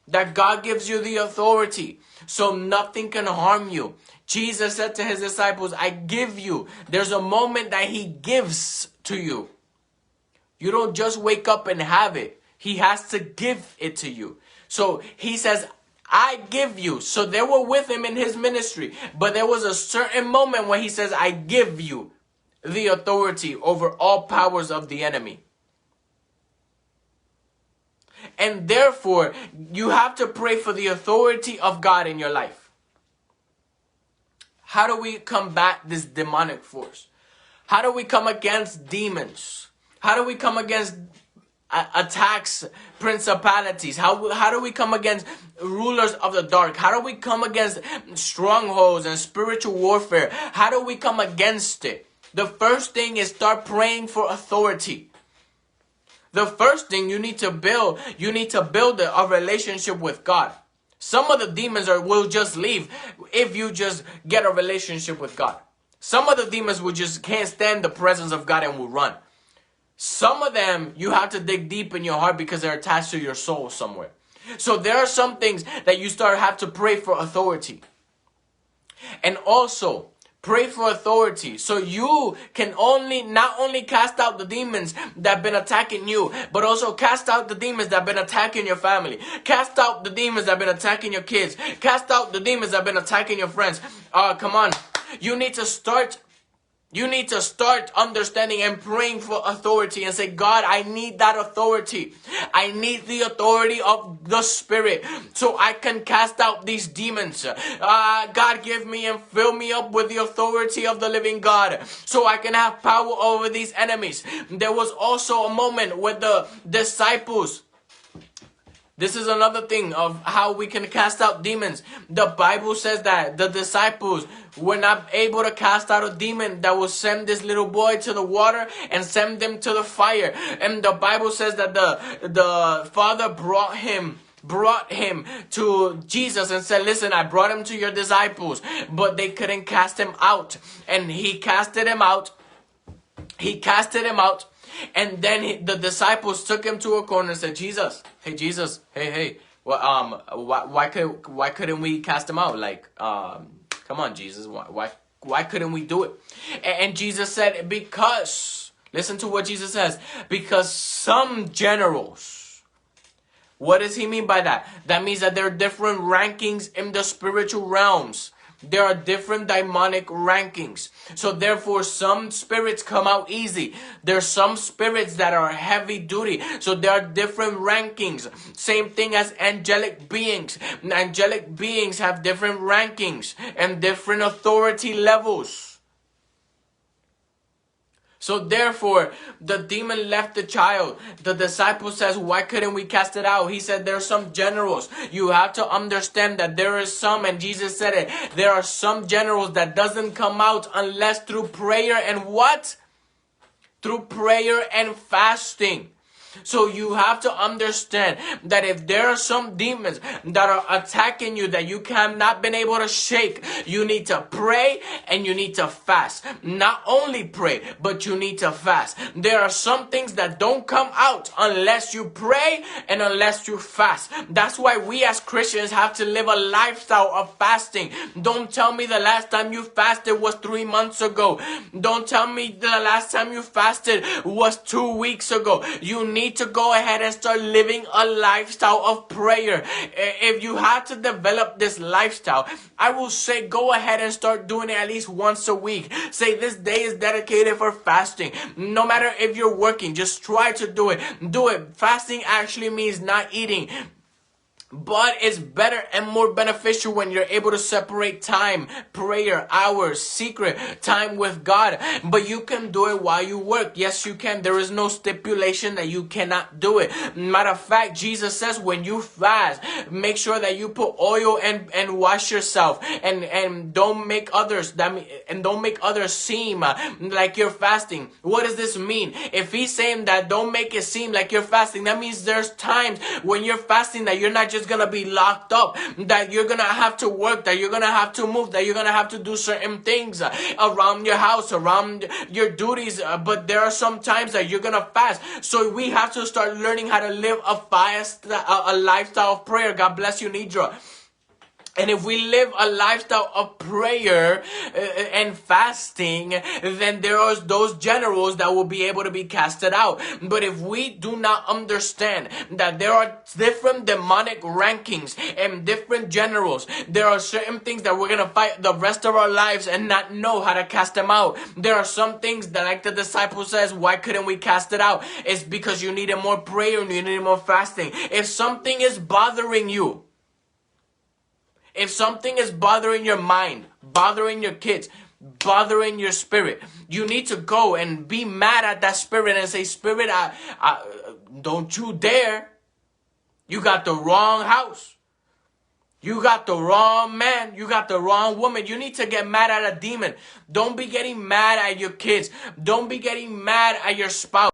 that God gives you the authority, so nothing can harm you. Jesus said to his disciples, I give you. There's a moment that he gives to you. You don't just wake up and have it. He has to give it to you. So he says, I give you. So they were with him in his ministry. But there was a certain moment when he says, I give you the authority over all powers of the enemy. And therefore, you have to pray for the authority of God in your life. How do we combat this demonic force? How do we come against demons? How do we come against attacks, principalities? How do we come against rulers of the dark? How do we come against strongholds and spiritual warfare? How do we come against it? The first thing is start praying for authority. The first thing you need to build a relationship with God. Some of the demons will just leave if you just get a relationship with God. Some of the demons will just can't stand the presence of God and will run. Some of them you have to dig deep in your heart because they're attached to your soul somewhere. So there are some things that you have to pray for authority. And also pray for authority so you can not only cast out the demons that have been attacking you, but also cast out the demons that have been attacking your family. Cast out the demons that have been attacking your kids. Cast out the demons that have been attacking your friends. Come on. You need to start understanding and praying for authority and say, God, I need that authority. I need the authority of the Spirit so I can cast out these demons. God, give me and fill me up with the authority of the living God so I can have power over these enemies. There was also a moment with the disciples. This is another thing of how we can cast out demons. The Bible says that the disciples were not able to cast out a demon that will send this little boy to the water and send them to the fire. And the Bible says that the father brought him to Jesus and said, listen, I brought him to your disciples, but they couldn't cast him out. And he casted him out. And then the disciples took him to a corner and said, Jesus, well, why couldn't we cast him out? Like, come on, Jesus, why couldn't we do it? And Jesus said, because, listen to what Jesus says, because some generals. What does he mean by that? That means that there are different rankings in the spiritual realms. There are different demonic rankings. So therefore, some spirits come out easy. There's some spirits that are heavy duty. So there are different rankings. Same thing as angelic beings. Angelic beings have different rankings and different authority levels. So therefore, the demon left the child. The disciple says, why couldn't we cast it out? He said, there are some generals. You have to understand that there is some, and Jesus said it, there are some generals that doesn't come out unless through prayer and what? Through prayer and fasting. So you have to understand that if there are some demons that are attacking you that you have not been able to shake, you need to pray and you need to fast. Not only pray, but you need to fast. There are some things that don't come out unless you pray and unless you fast. That's why we as Christians have to live a lifestyle of fasting. Don't tell me the last time you fasted was 3 months ago. Don't tell me the last time you fasted was 2 weeks ago. You need to go ahead and start living a lifestyle of prayer. If you have to develop this lifestyle, I will say go ahead and start doing it at least once a week. Say this day is dedicated for fasting. No matter if you're working, just try to do it. Do it. Fasting actually means not eating. But it's better and more beneficial when you're able to separate time, prayer, hours, secret time with God. But you can do it while you work. Yes, you can. There is no stipulation that you cannot do it. Matter of fact, Jesus says when you fast, make sure that you put oil and wash yourself and don't make others seem like you're fasting. What does this mean? If he's saying that don't make it seem like you're fasting, that means there's times when you're fasting that you're not just just gonna be locked up, that you're gonna have to work, that you're gonna have to move, that you're gonna have to do certain things around your house, around your duties, but there are some times that you're gonna fast. So we have to start learning how to live a fast, a lifestyle of prayer. God bless you, Nidra. And if we live a lifestyle of prayer and fasting, then there are those generals that will be able to be casted out. But if we do not understand that there are different demonic rankings and different generals, there are certain things that we're going to fight the rest of our lives and not know how to cast them out. There are some things that, like the disciple says, why couldn't we cast it out? It's because you needed more prayer and you needed more fasting. If something is bothering you, if something is bothering your mind, bothering your kids, bothering your spirit, you need to go and be mad at that spirit and say, Spirit, don't you dare. You got the wrong house. You got the wrong man. You got the wrong woman. You need to get mad at a demon. Don't be getting mad at your kids. Don't be getting mad at your spouse.